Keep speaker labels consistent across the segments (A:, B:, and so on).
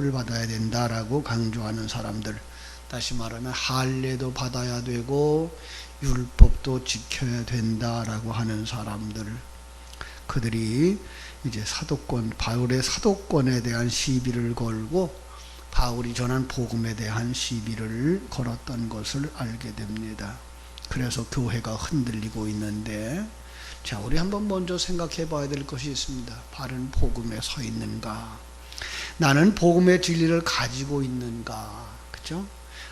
A: 을 받아야 된다라고 강조하는 사람들, 다시 말하면 할례도 받아야 되고 율법도 지켜야 된다라고 하는 사람들, 그들이 이제 바울의 사도권에 대한 시비를 걸고 바울이 전한 복음에 대한 시비를 걸었던 것을 알게 됩니다. 그래서 교회가 흔들리고 있는데, 자, 우리 한번 먼저 생각해 봐야 될 것이 있습니다. 바른 복음에 서 있는가? 나는 복음의 진리를 가지고 있는가? 그죠?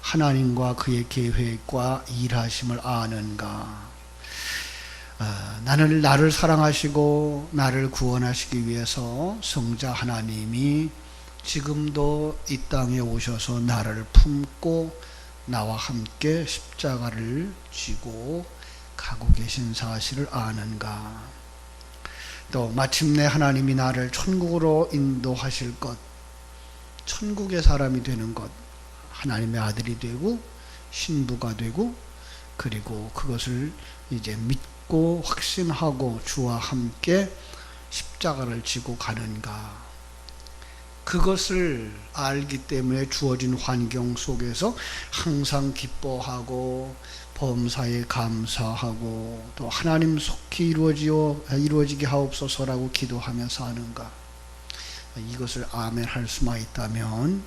A: 하나님과 그의 계획과 일하심을 아는가? 나를 사랑하시고 나를 구원하시기 위해서 성자 하나님이 지금도 이 땅에 오셔서 나를 품고 나와 함께 십자가를 지고 가고 계신 사실을 아는가? 또 마침내 하나님이 나를 천국으로 인도하실 것, 천국의 사람이 되는 것, 하나님의 아들이 되고 신부가 되고, 그리고 그것을 이제 믿고 확신하고 주와 함께 십자가를 지고 가는가? 그것을 알기 때문에 주어진 환경 속에서 항상 기뻐하고 범사에 감사하고 또 하나님 속히 이루어지게 하옵소서라고 기도하며 사는가? 이것을 아멘 할 수만 있다면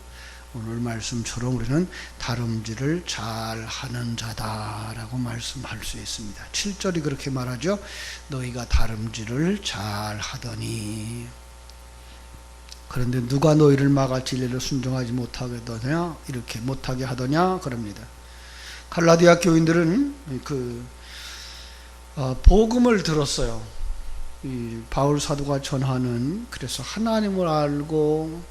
A: 오늘 말씀처럼 우리는 다름질을 잘 하는 자다라고 말씀할 수 있습니다. 7절이 그렇게 말하죠. 너희가 다름질을 잘 하더니. 그런데 누가 너희를 막아 진리를 순종하지 못하게 하더냐? 이렇게 못하게 하더냐? 그럽니다. 갈라디아 교인들은 복음을 들었어요. 이 바울 사도가 전하는, 그래서 하나님을 알고,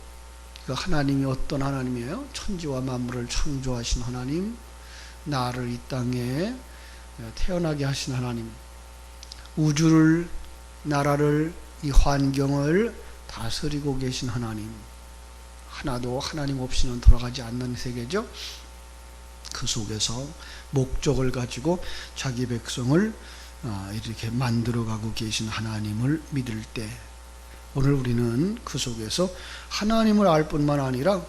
A: 그 하나님이 어떤 하나님이에요? 천지와 만물을 창조하신 하나님, 나를 이 땅에 태어나게 하신 하나님, 우주를, 나라를, 이 환경을 다스리고 계신 하나님, 하나도 하나님 없이는 돌아가지 않는 세계죠. 그 속에서 목적을 가지고 자기 백성을 이렇게 만들어가고 계신 하나님을 믿을 때, 오늘 우리는 그 속에서 하나님을 알 뿐만 아니라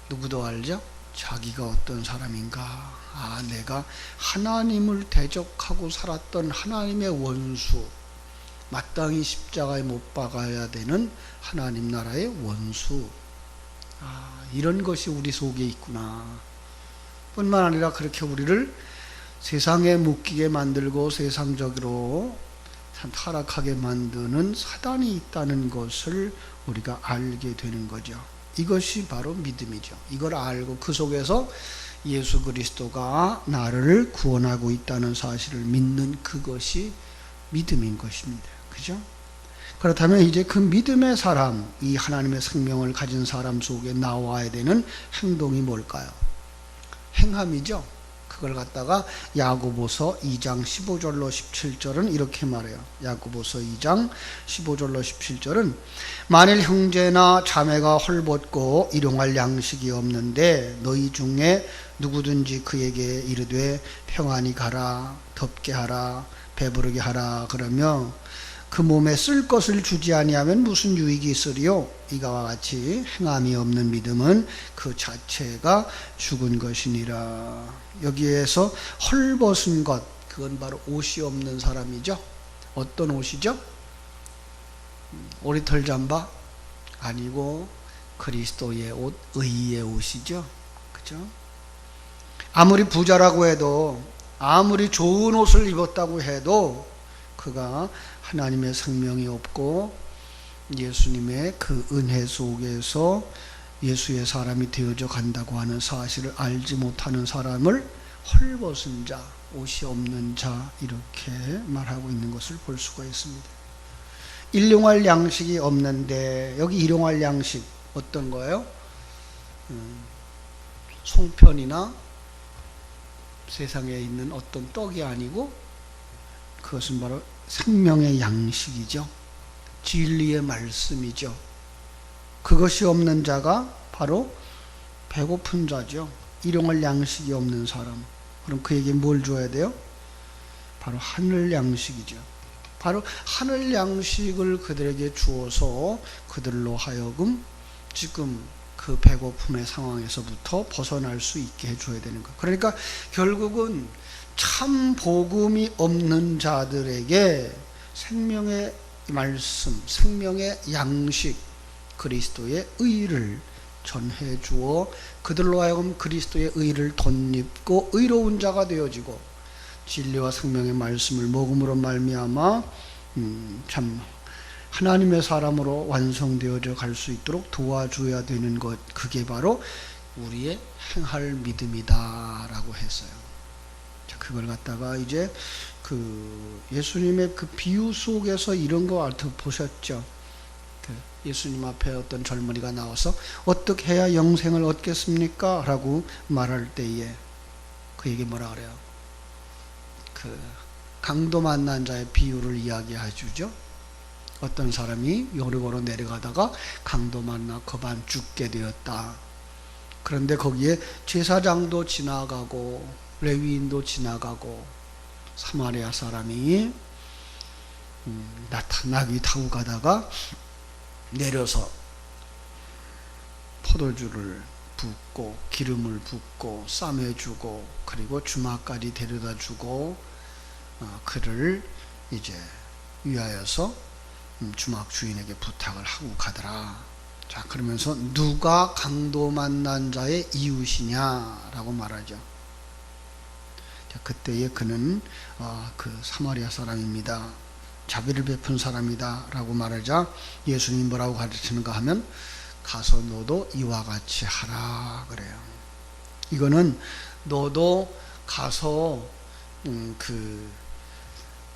A: 누구도 알죠? 자기가 어떤 사람인가? 내가 하나님을 대적하고 살았던 하나님의 원수, 마땅히 십자가에 못 박아야 되는 하나님 나라의 원수, 이런 것이 우리 속에 있구나. 뿐만 아니라 그렇게 우리를 세상에 묶이게 만들고 세상적으로 타락하게 만드는 사단이 있다는 것을 우리가 알게 되는 거죠. 이것이 바로 믿음이죠. 이걸 알고 그 속에서 예수 그리스도가 나를 구원하고 있다는 사실을 믿는 그것이 믿음인 것입니다. 그죠? 그렇다면 이제 그 믿음의 사람, 이 하나님의 생명을 가진 사람 속에 나와야 되는 행동이 뭘까요? 행함이죠. 그걸 갖다가 야고보서 2장 15절로 17절은 이렇게 말해요. 야고보서 2장 15절로 17절은 만일 형제나 자매가 헐벗고 일용할 양식이 없는데 너희 중에 누구든지 그에게 이르되 평안히 가라, 덥게 하라, 배부르게 하라 그러며 그 몸에 쓸 것을 주지 아니하면 무슨 유익이 있으리요? 이가와 같이 행함이 없는 믿음은 그 자체가 죽은 것이니라. 여기에서 헐벗은 것, 그건 바로 옷이 없는 사람이죠. 어떤 옷이죠? 오리털 잠바? 아니고 그리스도의 옷, 의의 옷이죠. 그죠? 아무리 부자라고 해도, 아무리 좋은 옷을 입었다고 해도 그가 하나님의 생명이 없고 예수님의 그 은혜 속에서 예수의 사람이 되어져 간다고 하는 사실을 알지 못하는 사람을 헐벗은 자, 옷이 없는 자, 이렇게 말하고 있는 것을 볼 수가 있습니다. 일용할 양식이 없는데, 여기 일용할 양식 어떤 거예요? 송편이나 세상에 있는 어떤 떡이 아니고 그것은 바로 생명의 양식이죠. 진리의 말씀이죠. 그것이 없는 자가 바로 배고픈 자죠. 일용할 양식이 없는 사람. 그럼 그에게 뭘 줘야 돼요? 바로 하늘 양식이죠. 바로 하늘 양식을 그들에게 주어서 그들로 하여금 지금 그 배고픔의 상황에서부터 벗어날 수 있게 해줘야 되는 것. 그러니까 결국은 참 복음이 없는 자들에게 생명의 말씀, 생명의 양식, 그리스도의 의를 전해 주어 그들로 하여금 그리스도의 의를 덧입고 의로운 자가 되어지고 진리와 생명의 말씀을 먹음으로 말미암아 참 하나님의 사람으로 완성되어져 갈 수 있도록 도와줘야 되는 것, 그게 바로 우리의 행할 믿음이다라고 했어요. 자, 그걸 갖다가 이제 그 예수님의 그 비유 속에서 이런 거 보셨죠? 예수님 앞에 어떤 젊은이가 나와서 어떻게 해야 영생을 얻겠습니까? 라고 말할 때에 그에게 뭐라 그래요? 그 강도 만난 자의 비유를 이야기해 주죠. 어떤 사람이 여리고로 내려가다가 강도 만나 그만 죽게 되었다. 그런데 거기에 제사장도 지나가고 레위인도 지나가고 사마리아 사람이 나귀 타고 가다가 내려서 포도주를 붓고 기름을 붓고 쌈해주고 그리고 주막까지 데려다 주고 그를 이제 위하여서 주막 주인에게 부탁을 하고 가더라. 자, 그러면서 누가 강도 만난 자의 이웃이냐라고 말하죠. 자, 그때에 그는 그 사마리아 사람입니다. 자비를 베푼 사람이다 라고 말하자 예수님 뭐라고 가르치는가 하면 가서 너도 이와 같이 하라 그래요. 이거는 너도 가서 그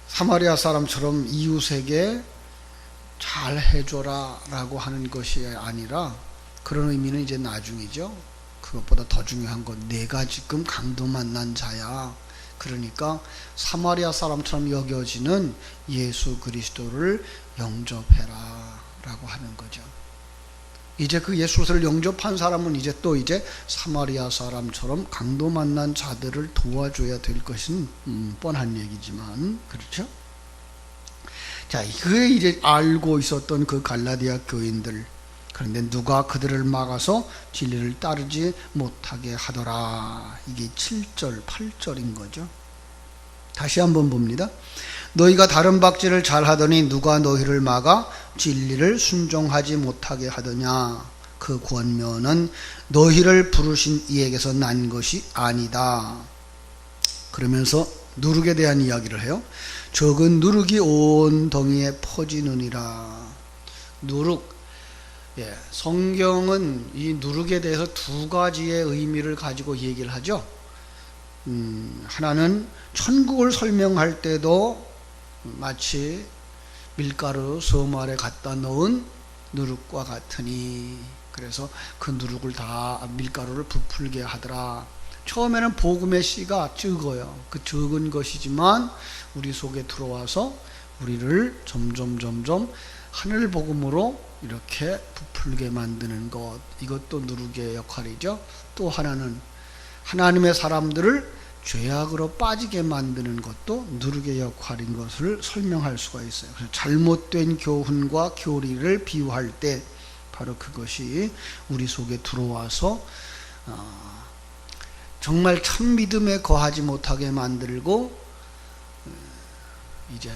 A: 사마리아 사람처럼 이웃에게 잘 해줘라 라고 하는 것이 아니라 그런 의미는 이제 나중이죠. 그것보다 더 중요한 건 내가 지금 강도 만난 자야. 그러니까 사마리아 사람처럼 여겨지는 예수 그리스도를 영접해라 라고 하는 거죠. 이제 그 예수를 영접한 사람은 이제 또 이제 사마리아 사람처럼 강도 만난 자들을 도와줘야 될 것은 뻔한 얘기지만, 그렇죠? 자, 그게 이제 알고 있었던 그 갈라디아 교인들. 그런데 누가 그들을 막아서 진리를 따르지 못하게 하더라. 이게 7절, 8절인 거죠. 다시 한번 봅니다. 너희가 다른 박질을 잘하더니 누가 너희를 막아 진리를 순종하지 못하게 하더냐. 그 권면은 너희를 부르신 이에게서 난 것이 아니다. 그러면서 누룩에 대한 이야기를 해요. 적은 누룩이 온 덩이에 퍼지느니라. 누룩. 성경은 이 누룩에 대해서 두 가지의 의미를 가지고 얘기를 하죠. 하나는 천국을 설명할 때도 마치 밀가루 섬 아래 갖다 넣은 누룩과 같으니, 그래서 그 누룩을 다 밀가루를 부풀게 하더라. 처음에는 복음의 씨가 적어요. 그 적은 것이지만 우리 속에 들어와서 우리를 점점 하늘 복음으로 이렇게 부풀게 만드는 것, 이것도 누룩의 역할이죠. 또 하나는 하나님의 사람들을 죄악으로 빠지게 만드는 것도 누룩의 역할인 것을 설명할 수가 있어요. 그래서 잘못된 교훈과 교리를 비유할 때 바로 그것이 우리 속에 들어와서 정말 참 믿음에 거하지 못하게 만들고 이제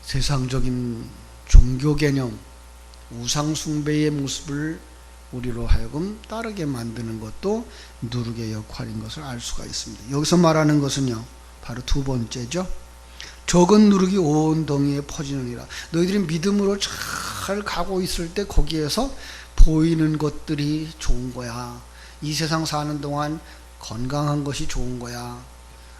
A: 세상적인 종교 개념, 우상 숭배의 모습을 우리로 하여금 따르게 만드는 것도 누룩의 역할인 것을 알 수가 있습니다. 여기서 말하는 것은요, 바로 두 번째죠. 적은 누룩이 온 덩이에 퍼지느니라. 너희들이 믿음으로 잘 가고 있을 때 거기에서 보이는 것들이 좋은 거야. 이 세상 사는 동안 건강한 것이 좋은 거야.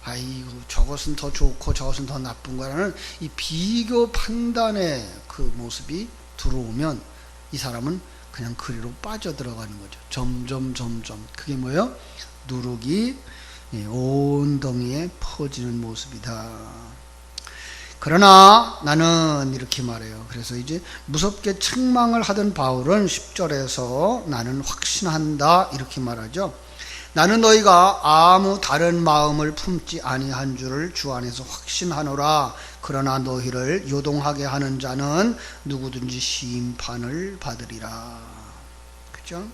A: 아이고, 저것은 더 좋고 저것은 더 나쁜 거라는 이 비교 판단의 그 모습이 들어오면 이 사람은 그냥 그리로 빠져들어가는 거죠. 점점 그게 뭐예요? 누룩이 온 덩이에 퍼지는 모습이다. 그러나 나는 이렇게 말해요. 그래서 이제 무섭게 책망을 하던 바울은 10절에서 나는 확신한다 이렇게 말하죠. 나는 너희가 아무 다른 마음을 품지 아니한 줄을 주 안에서 확신하노라. 그러나 너희를 요동하게 하는 자는 누구든지 심판을 받으리라. 그렇죠? 그죠?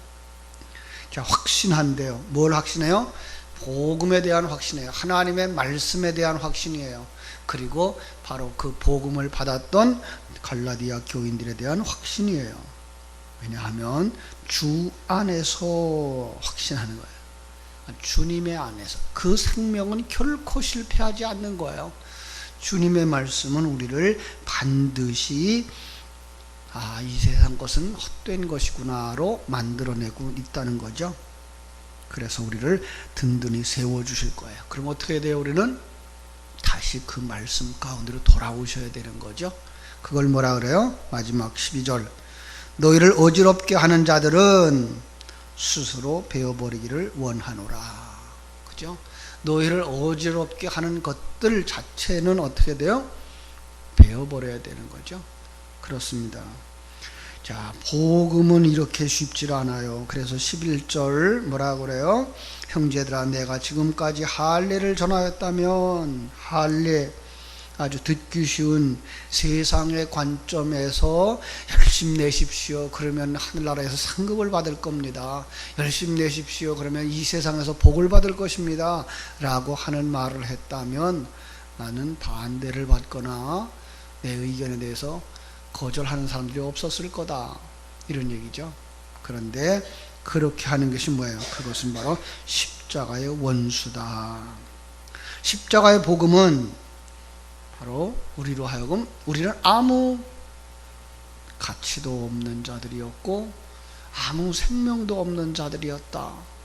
A: 자, 확신한대요. 뭘 확신해요? 복음에 대한 확신이에요. 하나님의 말씀에 대한 확신이에요. 그리고 바로 그 복음을 받았던 갈라디아 교인들에 대한 확신이에요. 왜냐하면 주 안에서 확신하는 거예요. 주님의 안에서. 그 생명은 결코 실패하지 않는 거예요. 주님의 말씀은 우리를 반드시 이 세상 것은 헛된 것이구나로 만들어내고 있다는 거죠. 그래서 우리를 든든히 세워주실 거예요. 그럼 어떻게 돼요? 우리는 다시 그 말씀 가운데로 돌아오셔야 되는 거죠. 그걸 뭐라 그래요? 마지막 12절. 너희를 어지럽게 하는 자들은 스스로 베어버리기를 원하노라. 그죠? 너희를 어지럽게 하는 것들 자체는 어떻게 돼요? 베어버려야 되는 거죠. 그렇습니다. 자, 복음은 이렇게 쉽지 않아요. 그래서 11절 뭐라 그래요? 형제들아, 내가 지금까지 할례를 전하였다면, 할례, 아주 듣기 쉬운 세상의 관점에서 열심히 내십시오. 그러면 하늘나라에서 상급을 받을 겁니다. 열심히 내십시오. 그러면 이 세상에서 복을 받을 것입니다. 라고 하는 말을 했다면 나는 반대를 받거나 내 의견에 대해서 거절하는 사람들이 없었을 거다. 이런 얘기죠. 그런데 그렇게 하는 것이 뭐예요? 그것은 바로 십자가의 원수다. 십자가의 복음은 바로 우리로 하여금 우리는 아무 가치도 없는 자들이었고 아무 생명도 없는 자들이었다.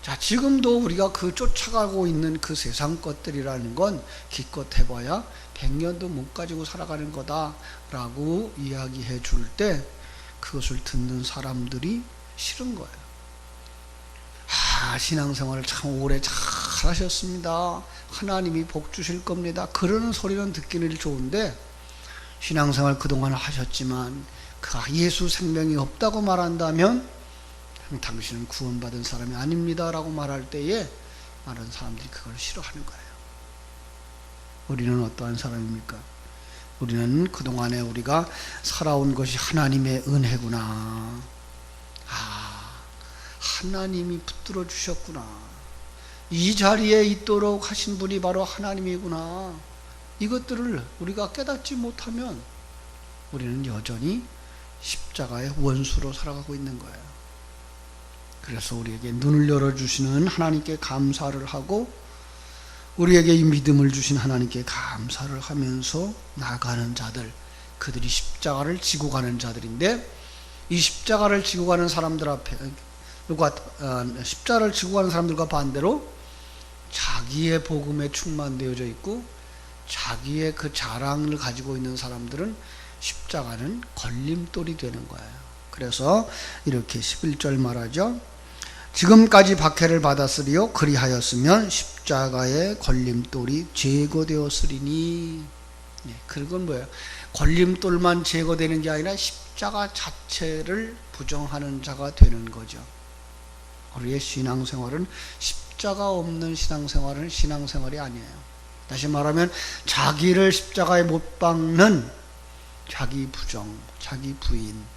A: 자, 지금도 우리가 그 쫓아가고 있는 그 세상 것들이라는 건 기껏 해봐야 100년도 못 가지고 살아가는 거다라고 이야기해 줄 때 그것을 듣는 사람들이 싫은 거예요. 신앙생활을 참 오래 잘 하셨습니다. 하나님이 복 주실 겁니다. 그러는 소리는 듣기는 좋은데 신앙생활 그동안 하셨지만 그 예수 생명이 없다고 말한다면 당신은 구원받은 사람이 아닙니다 라고 말할 때에 많은 사람들이 그걸 싫어하는 거예요. 우리는 어떠한 사람입니까? 우리는 그동안에 우리가 살아온 것이 하나님의 은혜구나. 하나님이 붙들어 주셨구나. 이 자리에 있도록 하신 분이 바로 하나님이구나. 이것들을 우리가 깨닫지 못하면 우리는 여전히 십자가의 원수로 살아가고 있는 거예요. 그래서 우리에게 눈을 열어주시는 하나님께 감사를 하고 우리에게 이 믿음을 주신 하나님께 감사를 하면서 나가는 자들, 그들이 십자가를 지고 가는 자들인데 이 십자가를 지고 가는 사람들 앞에 십자가를 지고 가는 사람들과 반대로 자기의 복음에 충만되어져 있고 자기의 그 자랑을 가지고 있는 사람들은 십자가는 걸림돌이 되는 거예요. 그래서 이렇게 11절 말하죠. 지금까지 박해를 받았으리요 그리하였으면 십자가의 걸림돌이 제거되었으리니. 그건 뭐예요? 걸림돌만 제거되는 게 아니라 십자가 자체를 부정하는 자가 되는 거죠. 우리의 신앙생활은 십자가 없는 신앙생활은 신앙생활이 아니에요. 다시 말하면 자기를 십자가에 못 박는 자기 부정, 자기 부인.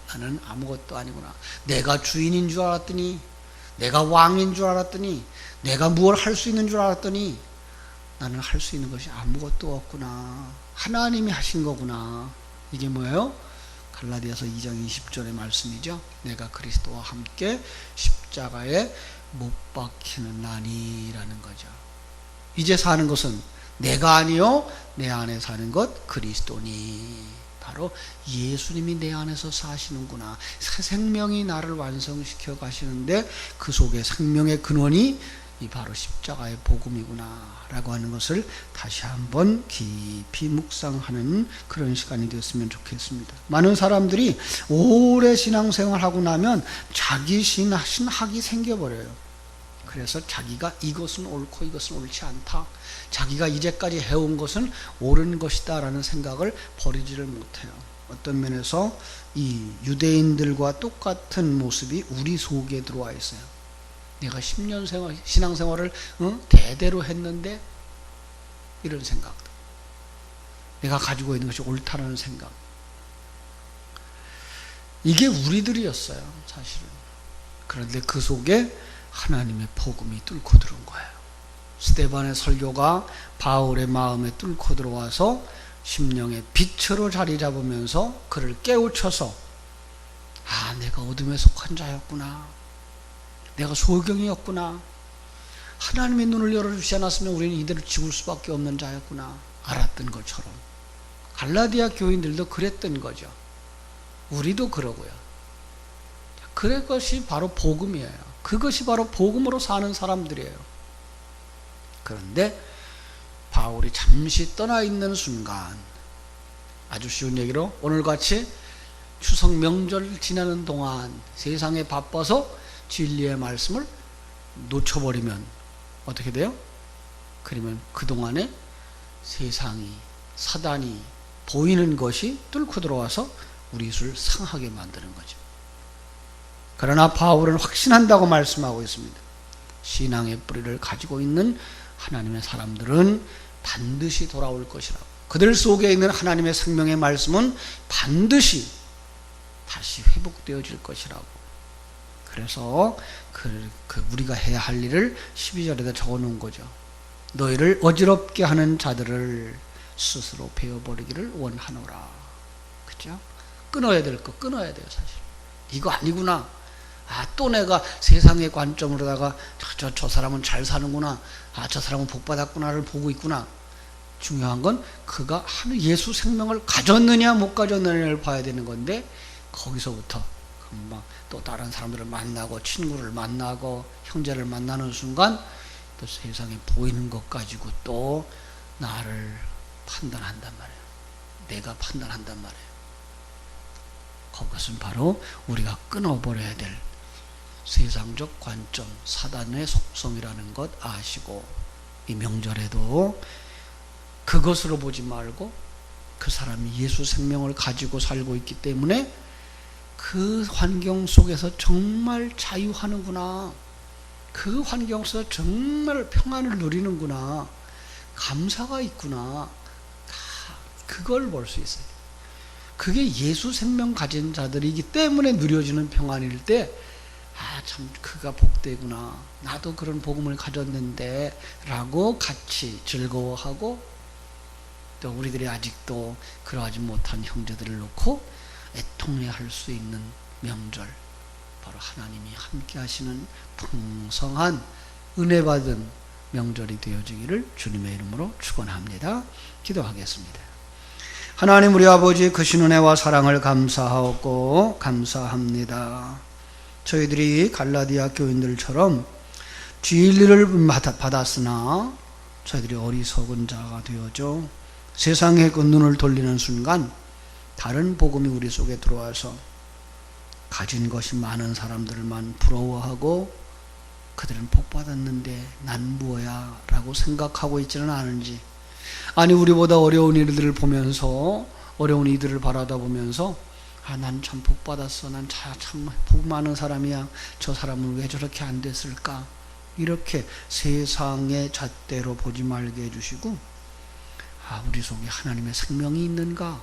A: 나는 아무것도 아니구나. 내가 주인인 줄 알았더니, 내가 왕인 줄 알았더니, 내가 무엇 할 수 있는 줄 알았더니 나는 할 수 있는 것이 아무것도 없구나. 하나님이 하신 거구나. 이게 뭐예요? 갈라디아서 2장 20절의 말씀이죠. 내가 그리스도와 함께 십자가에 못 박히는 나니라는 거죠. 이제 사는 것은 내가 아니요 내 안에 사는 것 그리스도니. 바로 예수님이 내 안에서 사시는구나. 새 생명이 나를 완성시켜 가시는데 그 속에 생명의 근원이 이 바로 십자가의 복음이구나 라고 하는 것을 다시 한번 깊이 묵상하는 그런 시간이 되었으면 좋겠습니다. 많은 사람들이 오래 신앙생활하고 나면 자기 신학이 생겨버려요. 그래서 자기가 이것은 옳고 이것은 옳지 않다, 자기가 이제까지 해온 것은 옳은 것이다 라는 생각을 버리지를 못해요. 어떤 면에서 이 유대인들과 똑같은 모습이 우리 속에 들어와 있어요. 내가 10년 신앙생활을 대대로 했는데 이런 생각, 내가 가지고 있는 것이 옳다라는 생각. 이게 우리들이었어요, 사실은. 그런데 그 속에 하나님의 복음이 뚫고 들어온 거예요. 스데반의 설교가 바울의 마음에 뚫고 들어와서 심령의 빛으로 자리 잡으면서 그를 깨우쳐서, 아, 내가 어둠에 속한 자였구나, 내가 소경이었구나, 하나님의 눈을 열어주지 않았으면 우리는 이대로 죽을 수밖에 없는 자였구나 알았던 것처럼 갈라디아 교인들도 그랬던 거죠. 우리도 그러고요. 그것이 바로 복음이에요. 그것이 바로 복음으로 사는 사람들이에요. 그런데 바울이 잠시 떠나 있는 순간, 아주 쉬운 얘기로 오늘같이 추석 명절 지나는 동안 세상에 바빠서 진리의 말씀을 놓쳐버리면 어떻게 돼요? 그러면 그동안에 세상이, 사단이 보이는 것이 뚫고 들어와서 우리 입을 상하게 만드는 거죠. 그러나 바울은 확신한다고 말씀하고 있습니다. 신앙의 뿌리를 가지고 있는 하나님의 사람들은 반드시 돌아올 것이라고. 그들 속에 있는 하나님의 생명의 말씀은 반드시 다시 회복되어질 것이라고. 그래서 우리가 해야 할 일을 12절에다 적어놓은 거죠. 너희를 어지럽게 하는 자들을 스스로 베어버리기를 원하노라. 그죠? 끊어야 될 거 끊어야 돼요, 사실. 이거 아니구나. 아, 또 내가 세상의 관점으로다가 저 사람은 잘 사는구나, 아, 저 사람은 복받았구나를 보고 있구나. 중요한 건 그가 예수 생명을 가졌느냐 못 가졌느냐를 봐야 되는 건데, 거기서부터 금방 또 다른 사람들을 만나고 친구를 만나고 형제를 만나는 순간 또 세상에 보이는 것 가지고 또 나를 판단한단 말이에요. 내가 판단한단 말이에요. 그것은 바로 우리가 끊어버려야 될 세상적 관점, 사단의 속성이라는 것 아시고, 이 명절에도 그것으로 보지 말고 그 사람이 예수 생명을 가지고 살고 있기 때문에 그 환경 속에서 정말 자유하는구나, 그 환경 속에서 정말 평안을 누리는구나, 감사가 있구나, 그걸 볼 수 있어요. 그게 예수 생명 가진 자들이기 때문에 누려지는 평안일 때, 아, 참 그가 복되구나, 나도 그런 복음을 가졌는데 라고 같이 즐거워하고, 또 우리들이 아직도 그러하지 못한 형제들을 놓고 애통해할 수 있는 명절, 바로 하나님이 함께 하시는 풍성한 은혜 받은 명절이 되어지기를 주님의 이름으로 축원합니다. 기도하겠습니다. 하나님 우리 아버지, 크신 은혜와 사랑을 감사하고 감사합니다. 저희들이 갈라디아 교인들처럼 진리를 받았으나 저희들이 어리석은 자가 되어져 세상에 그 눈을 돌리는 순간 다른 복음이 우리 속에 들어와서 가진 것이 많은 사람들만 부러워하고, 그들은 복받았는데 난 뭐야 라고 생각하고 있지는 않은지, 아니 우리보다 어려운 이들을 보면서, 어려운 이들을 바라다 보면서, 아, 난 참 복받았어, 난 참 복 많은 사람이야, 저 사람은 왜 저렇게 안 됐을까, 이렇게 세상의 잣대로 보지 말게 해주시고, 아, 우리 속에 하나님의 생명이 있는가,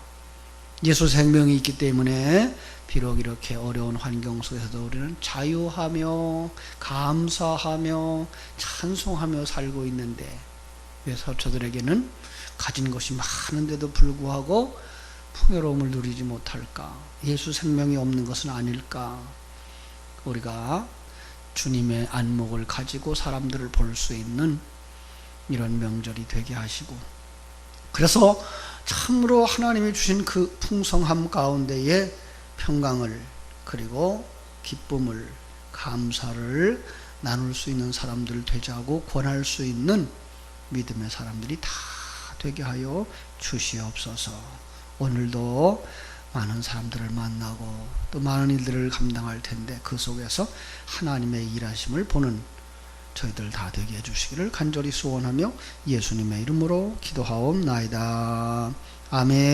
A: 예수 생명이 있기 때문에 비록 이렇게 어려운 환경 속에서도 우리는 자유하며 감사하며 찬송하며 살고 있는데, 왜 저들에게는 가진 것이 많은데도 불구하고 풍요로움을 누리지 못할까? 예수 생명이 없는 것은 아닐까? 우리가 주님의 안목을 가지고 사람들을 볼 수 있는 이런 명절이 되게 하시고, 그래서 참으로 하나님이 주신 그 풍성함 가운데에 평강을, 그리고 기쁨을, 감사를 나눌 수 있는 사람들 되자고 권할 수 있는 믿음의 사람들이 다 되게 하여 주시옵소서. 오늘도 많은 사람들을 만나고 또 많은 일들을 감당할 텐데, 그 속에서 하나님의 일하심을 보는 저희들 다 되게 해주시기를 간절히 소원하며 예수님의 이름으로 기도하옵나이다. 아멘.